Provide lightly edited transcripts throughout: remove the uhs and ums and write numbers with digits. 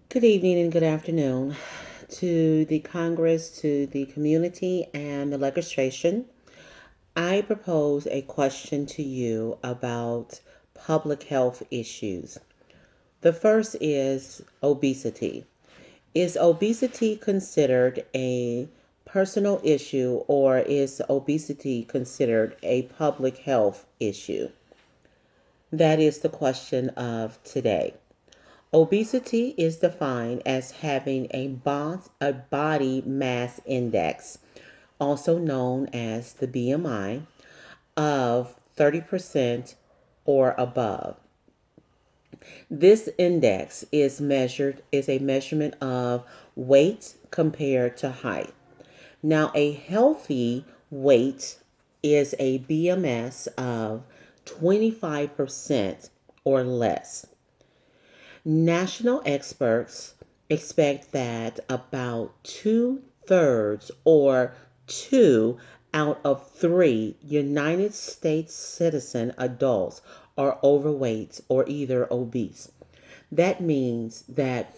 Good evening and good afternoon to the Congress, to the community, and the legislation. I propose a question to you about public health issues. The first is obesity. Is obesity considered a personal issue or is obesity considered a public health issue? That is the question of today. Obesity is defined as having a body mass index, also known as the BMI, of 30% or above. This index is a measurement of weight compared to height. Now, a healthy weight is a BMS of 25% or less. National experts expect that about two-thirds or two out of three United States citizen adults are overweight or either obese. That means that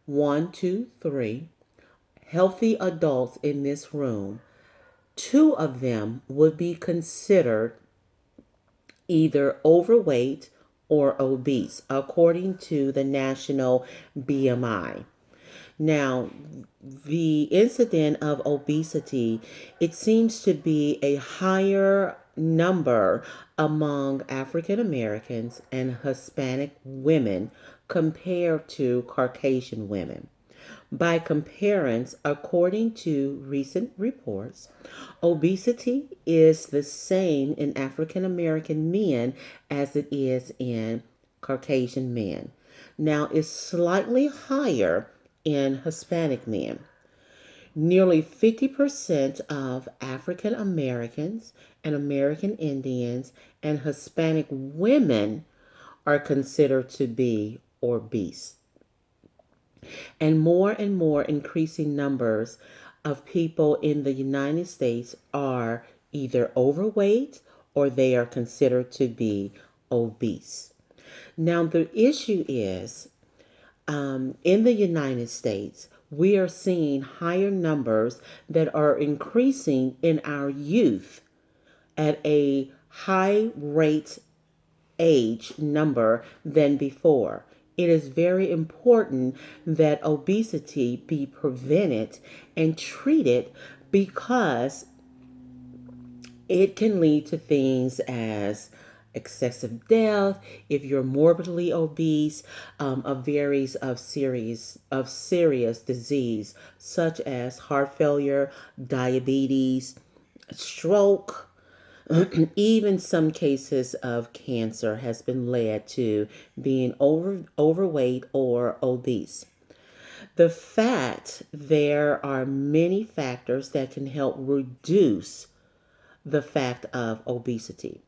one, two, three healthy adults in this room, two of them would be considered either overweight or obese, according to the national BMI. Now, the incidence of obesity, it seems to be a higher number among African Americans and Hispanic women compared to Caucasian women. By comparison, according to recent reports, obesity is the same in African American men as it is in Caucasian men. Now, it's slightly higher in Hispanic men. Nearly 50% of African Americans and American Indians and Hispanic women are considered to be obese. And more increasing numbers of people in the United States are either overweight or they are considered to be obese. Now, the issue is in the United States, we are seeing higher numbers that are increasing in our youth at a high rate age number than before. It is very important that obesity be prevented and treated because it can lead to things as excessive death if you're morbidly obese, a varies of serious disease such as heart failure, diabetes, stroke, even some cases of cancer has been led to being overweight or obese. The fact there are many factors that can help reduce the fact of obesity.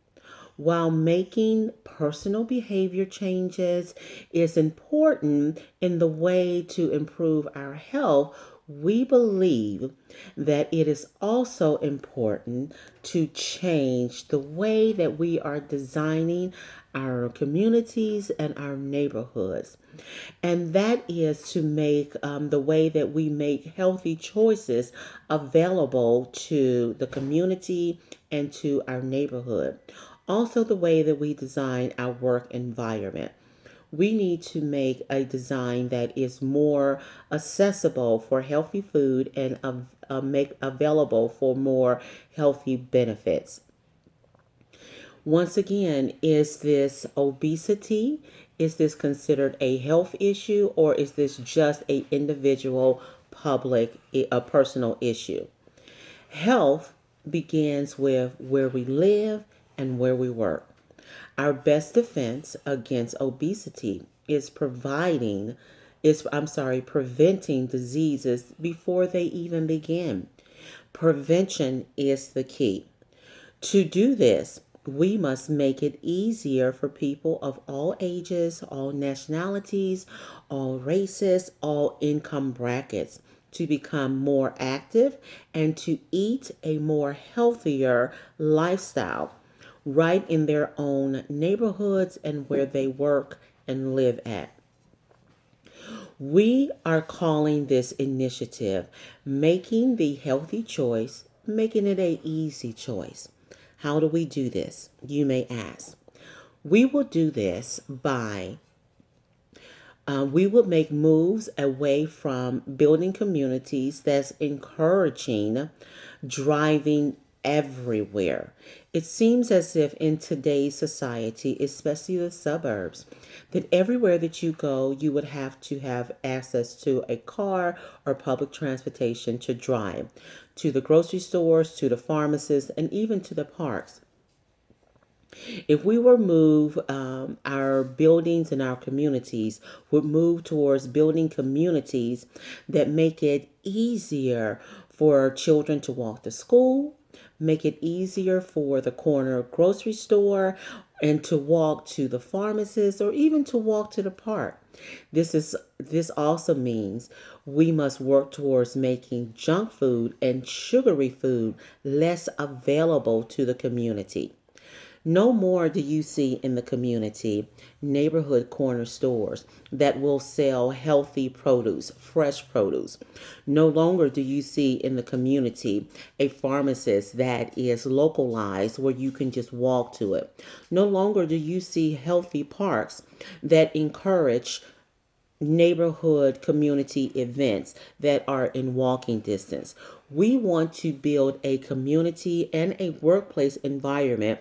While making personal behavior changes is important in the way to improve our health, we believe that it is also important to change the way that we are designing our communities and our neighborhoods. And that is to make the way that we make healthy choices available to the community and to our neighborhood. Also, the way that we design our work environment. We need to make a design that is more accessible for healthy food and make available for more healthy benefits. Once again, is this obesity? Is this considered a health issue or is this just a individual public a personal issue? Health begins with where we live and where we work. Our best defense against obesity is preventing diseases before they even begin. Prevention is the key. To do this, we must make it easier for people of all ages, all nationalities, all races, all income brackets to become more active and to eat a more healthier lifestyle right in their own neighborhoods and where they work and live at. We are calling this initiative Making the Healthy Choice, Making It a Easy Choice. How do we do this? You may ask. We will do this by we would make moves away from building communities that's encouraging driving everywhere. It seems as if in today's society, especially the suburbs, that everywhere that you go, you would have to have access to a car or public transportation to drive to the grocery stores, to the pharmacists, and even to the parks. If we were move our buildings and our communities would move towards building communities that make it easier for children to walk to school, make it easier for the corner grocery store and to walk to the pharmacist or even to walk to the park. This also means we must work towards making junk food and sugary food less available to the community. No more do you see in the community neighborhood corner stores that will sell healthy produce, fresh produce. No longer do you see in the community a pharmacist that is localized where you can just walk to it. No longer do you see healthy parks that encourage neighborhood community events that are in walking distance. We want to build a community and a workplace environment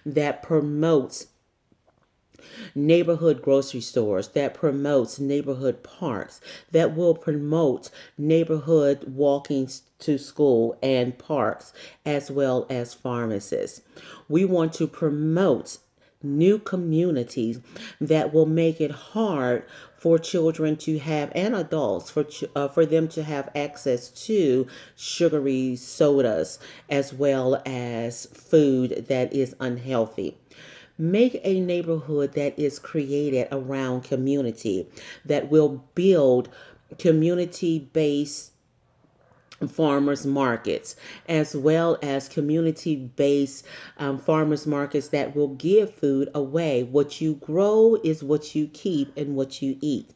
that promotes neighborhood grocery stores, that promotes neighborhood parks, that will promote neighborhood walking to school and parks, as well as pharmacists. We want to promote new communities that will make it hard for children to have and adults for them to have access to sugary sodas as well as food that is unhealthy. Make a neighborhood that is created around community that will build community based farmers markets as well as community based farmers markets that will give food away. What you grow is what you keep and what you eat.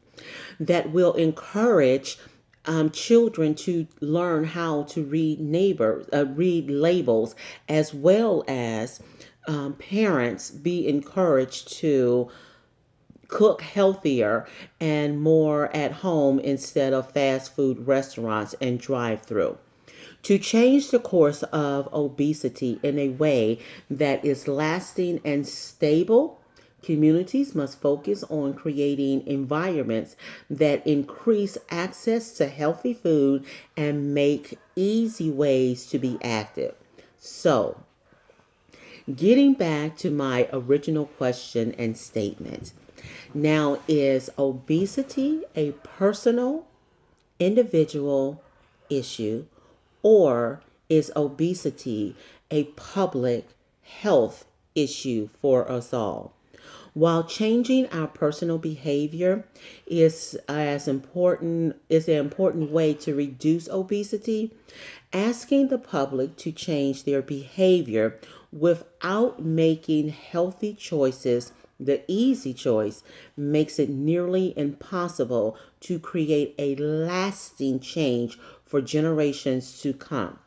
That will encourage children to learn how to read labels, as well as parents be encouraged to cook healthier and more at home instead of fast food restaurants and drive through. To change the course of obesity in a way that is lasting and stable, communities must focus on creating environments that increase access to healthy food and make easy ways to be active. So, getting back to my original question and statement. Now, is obesity a personal, individual issue, or is obesity a public health issue for us all? While changing our personal behavior is an important way to reduce obesity, asking the public to change their behavior without making healthy choices the easy choice makes it nearly impossible to create a lasting change for generations to come.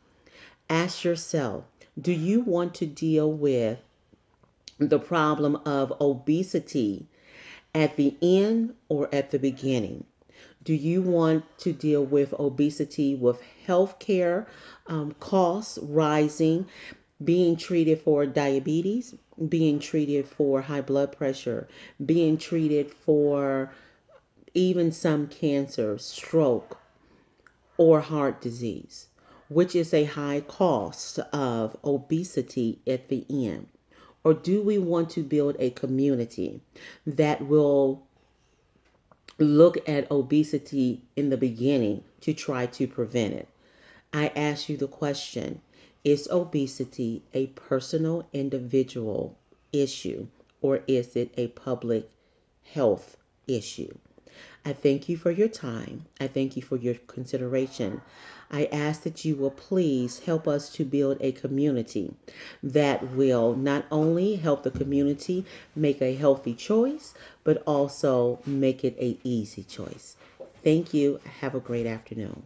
Ask yourself, do you want to deal with the problem of obesity at the end or at the beginning? Do you want to deal with obesity with healthcare costs rising, being treated for diabetes, being treated for high blood pressure, being treated for even some cancer, stroke, or heart disease, which is a high cost of obesity at the end? Or do we want to build a community that will look at obesity in the beginning to try to prevent it? I ask you the question, is obesity a personal, individual issue, or is it a public health issue? I thank you for your time. I thank you for your consideration. I ask that you will please help us to build a community that will not only help the community make a healthy choice, but also make it an easy choice. Thank you. Have a great afternoon.